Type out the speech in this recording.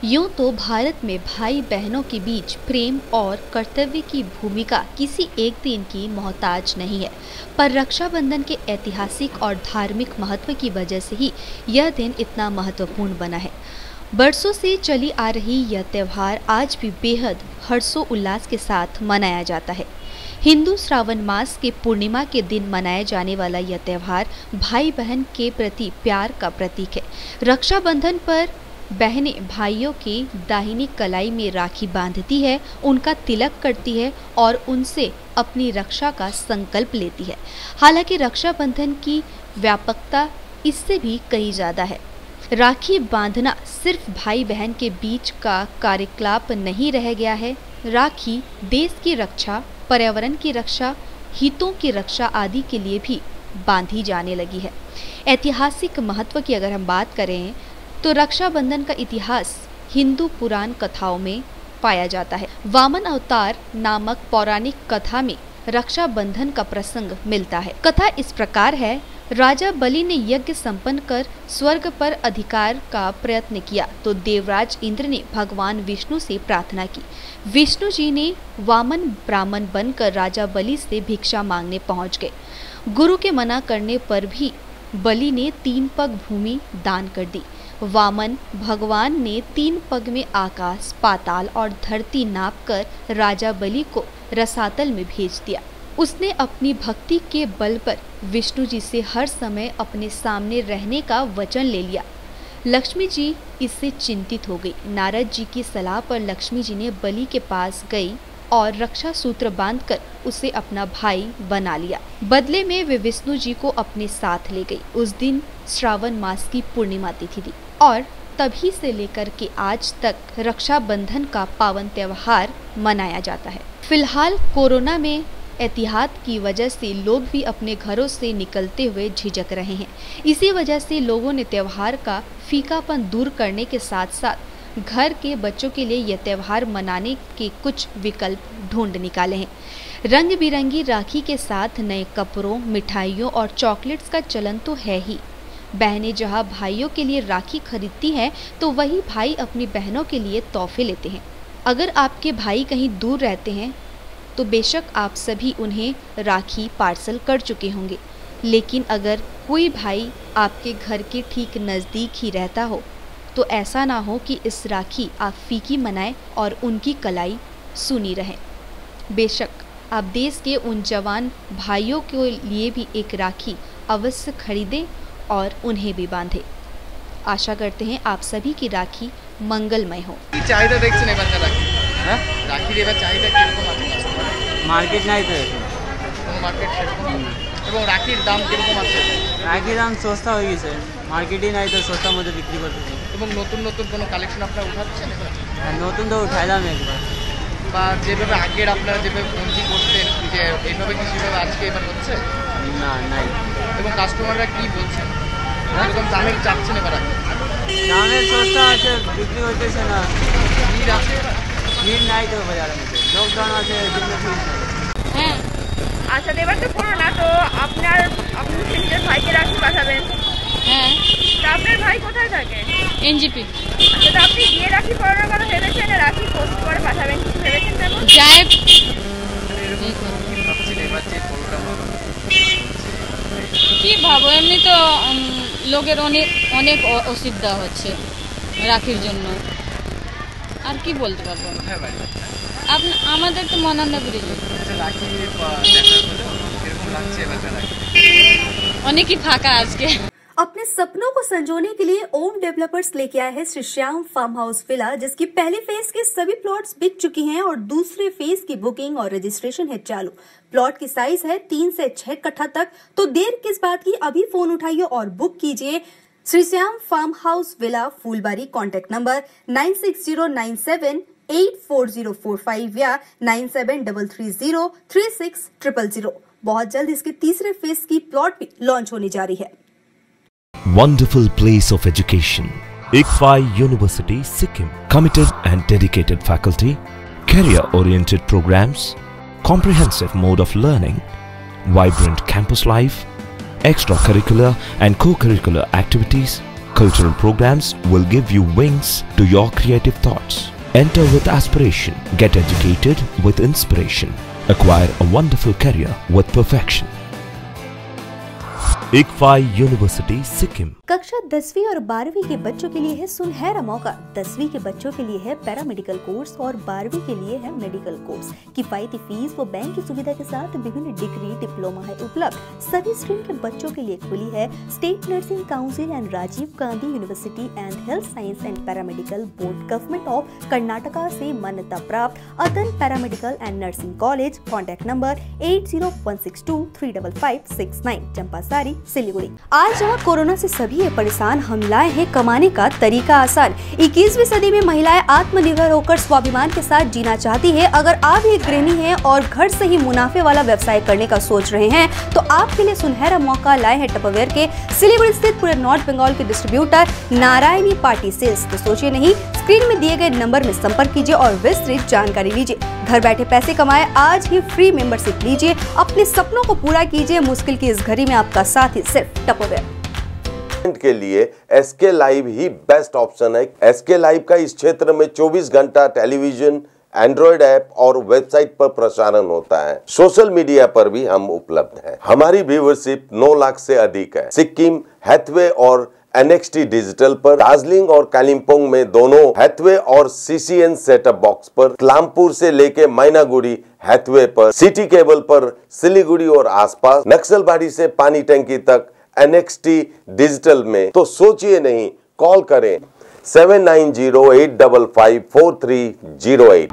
यूं तो भारत में भाई बहनों के बीच प्रेम और कर्तव्य की भूमिका किसी एक दिन की मोहताज नहीं है, पर रक्षाबंधन के ऐतिहासिक और धार्मिक महत्व की वजह से ही यह दिन इतना महत्वपूर्ण बना है। बरसों से चली आ रही यह त्यौहार आज भी बेहद हर्षोल्लास के साथ मनाया जाता है। हिंदू श्रावण मास के पूर्णिमा के दिन मनाया जाने वाला यह त्यौहार भाई बहन के प्रति प्यार का प्रतीक है। रक्षाबंधन पर बहनें भाइयों की दाहिनी कलाई में राखी बांधती है, उनका तिलक करती है और उनसे अपनी रक्षा का संकल्प लेती है। हालांकि रक्षाबंधन की व्यापकता इससे भी कहीं ज़्यादा है। राखी बांधना सिर्फ भाई बहन के बीच का कार्यकलाप नहीं रह गया है। राखी देश की रक्षा, पर्यावरण की रक्षा, हितों की रक्षा आदि के लिए भी बांधी जाने लगी है। ऐतिहासिक महत्व की अगर हम बात करें तो रक्षाबंधन का इतिहास हिंदू पुराण कथाओं में पाया जाता है। वामन अवतार नामक पौराणिक कथा में रक्षाबंधन का प्रसंग मिलता है। कथा इस प्रकार है, राजा बलि ने यज्ञ संपन्न कर स्वर्ग पर अधिकार का प्रयत्न किया तो देवराज इंद्र ने भगवान विष्णु से प्रार्थना की। विष्णु जी ने वामन ब्राह्मण बनकर राजा बलि से भिक्षा मांगने पहुंच गए। गुरु के मना करने पर भी बलि ने 3 पग भूमि दान कर दी। वामन भगवान ने 3 पग में आकाश, पाताल और धरती नापकर राजा बलि को रसातल में भेज दिया। उसने अपनी भक्ति के बल पर विष्णु जी से हर समय अपने सामने रहने का वचन ले लिया। लक्ष्मी जी इससे चिंतित हो गई। नारद जी की सलाह पर लक्ष्मी जी ने बलि के पास गई और रक्षा सूत्र बांधकर उसे अपना भाई बना लिया। बदले में वे विष्णु जी को अपने साथ ले गई। उस दिन श्रावण मास की पूर्णिमा तिथि थी और तभी से लेकर के आज तक रक्षाबंधन का पावन त्यौहार मनाया जाता है। फिलहाल कोरोना में एहतियात की वजह से लोग भी अपने घरों से निकलते हुए झिझक रहे हैं। इसी वजह से लोगों ने त्यौहार का फीकापन दूर करने के साथ साथ घर के बच्चों के लिए यह त्यौहार मनाने के कुछ विकल्प ढूंढ निकाले हैं। रंग बिरंगी राखी के साथ नए कपड़ों, मिठाइयों और चॉकलेट्स का चलन तो है ही। बहनें जहां भाइयों के लिए राखी खरीदती हैं तो वही भाई अपनी बहनों के लिए तोहफे लेते हैं। अगर आपके भाई कहीं दूर रहते हैं तो बेशक आप सभी उन्हें राखी पार्सल कर चुके होंगे, लेकिन अगर कोई भाई आपके घर के ठीक नज़दीक ही रहता हो तो ऐसा ना हो कि इस राखी आप फीकी मनाएं और उनकी कलाई सूनी रहे। बेशक आप देश के उन जवान भाइयों के लिए भी एक राखी अवश्य खरीदें और उन्हें भी बांधें। आशा करते हैं आप सभी की राखी मंगलमय हो। चाहिदा देखছেন এবার রাখি হ্যাঁ রাখির এবার চাহিদা কিরকম আছে? মার্কেট নাই তো কোনো মার্কেট সেরকম এবং রাখির দাম কিরকম আছে? রাখির দাম সস্তা হয়ে গেছে, মার্কেটই নাই তো সস্তার মধ্যে বিক্রি করতেছে। এবং নতুন নতুন কোনো কালেকশন আপনারা উঠাচ্ছেন এবার? নতুন তো উঠাইলাম একবার, বা যেভাবে আগের আপনারা যেভাবে বন্দি করতেন যে এইভাবে কি সেভাবে আজকে এবার হচ্ছে না নাই। এবং কাস্টমাররা কি বলছেন এরকম দামে চাচ্ছেন এবার? দামের সস্তা আছে, বিক্রি করতেছে না। ভিড় আছে? ভিড় নাই তো বাজারের মধ্যে, লকডাউন আছে, জন্য ভিড় নাই। হ্যাঁ আচ্ছা, এবার তো করোনা, তো আপনি নিজের ভাইকে রাখি পাঠাবেন? হ্যাঁ। তা আপনার ভাই কোথায় থাকে? এনজিপি। আচ্ছা, তো আপনি গিয়ে রাখি পরানোর কথা ভেবেছেন না রাখি পোস্ট করে পাঠাবেন কিছু ভেবেছেন? তেমন যায় কি ভাবো, এমনি তো লোকের অনেক অসুবিধা হচ্ছে রাখির জন্য। আর কি বলতে পারবো, আমাদের তো মনান্দাপুরে অনেকই ফাঁকা আজকে। अपने सपनों को संजोने के लिए ओम डेवलपर्स लेके आया है Shri Shyam farm house villa, जिसकी पहले फेज के सभी प्लॉट्स बिक चुकी हैं और दूसरे फेज की बुकिंग और रजिस्ट्रेशन है चालू। प्लॉट की साइज है 3 से 6 कट्ठा तक, तो देर किस बात की, अभी फोन उठाइए और बुक कीजिए। Shri Shyam farm house villa, Phulbari. Contact number 9609784045 या 9733036000। बहुत जल्द इसके तीसरे फेज की प्लॉट भी लॉन्च होने जा रही है। Wonderful place of education. ICFI University, Sikkim. Committed and dedicated faculty, career-oriented programs, comprehensive mode of learning, vibrant campus life, extracurricular and co-curricular activities, Cultural programs will give you wings to your creative thoughts. Enter with aspiration. Get educated with inspiration. Acquire a wonderful career with perfection. ICFI University, Sikkim. कक्षा 10वीं और 12वीं के बच्चों के लिए है सुनहरा मौका। 10वीं के बच्चों के लिए है पैरामेडिकल कोर्स और 12वीं के लिए है मेडिकल कोर्स। किफायती फीस व बैंक की सुविधा के साथ विभिन्न डिग्री डिप्लोमा है उपलब्ध। सभी स्ट्रीम के बच्चों के लिए खुली है state nursing council and Rajiv Gandhi university and health science and paramedical board government of Karnataka से मान्यता प्राप्त Adan paramedical and nursing college. Contact number 8016235569, Champasari, Siliguri. आज जहाँ कोरोना से सभी परेशान, हम लाए हैं कमाने का तरीका आसान। 21वीं सदी में महिलाएं आत्मनिर्भर होकर स्वाभिमान के साथ जीना चाहती है। अगर आप एक गृहिणी हैं और घर से ही मुनाफे वाला व्यवसाय करने का सोच रहे हैं तो आपके लिए सुनहरा मौका लाए हैं टपरवेयर के सिलीगुड़ी स्थित पूरे नॉर्थ बंगाल के डिस्ट्रीब्यूटर नारायणी पार्टी सेल्स। तो सोचिए नहीं, स्क्रीन में दिए गए नंबर में संपर्क कीजिए और विस्तृत जानकारी लीजिए। घर बैठे पैसे कमाए, आज ही फ्री मेंबरशिप लीजिए, अपने सपनों को पूरा कीजिए। मुश्किल की इस घड़ी में आपका साथ ही सिर्फ टपरवेयर के लिए एसके लाइव ही बेस्ट ऑप्शन है। एसके लाइव का इस क्षेत्र में 24 घंटा टेलीविजन, एंड्रॉइड ऐप और वेबसाइट पर प्रसारण होता है। सोशल मीडिया पर भी हम उपलब्ध हैं। हमारी व्यूवरशिप 9 लाख से अधिक है। सिक्किम, हैथवे और NXT डिजिटल पर, दार्जिलिंग और कालिम्पोंग में दोनों हैथवे और CCN सेटअप बॉक्स पर, क्लामपुर से लेके मैनागुड़ी हैथवे पर, सिटी केबल पर सिलीगुड़ी और आसपास, नक्सलबाड़ी से पानी टंकी तक NXT डिजिटल में। तो सोचिए नहीं, कॉल करें 7908554308।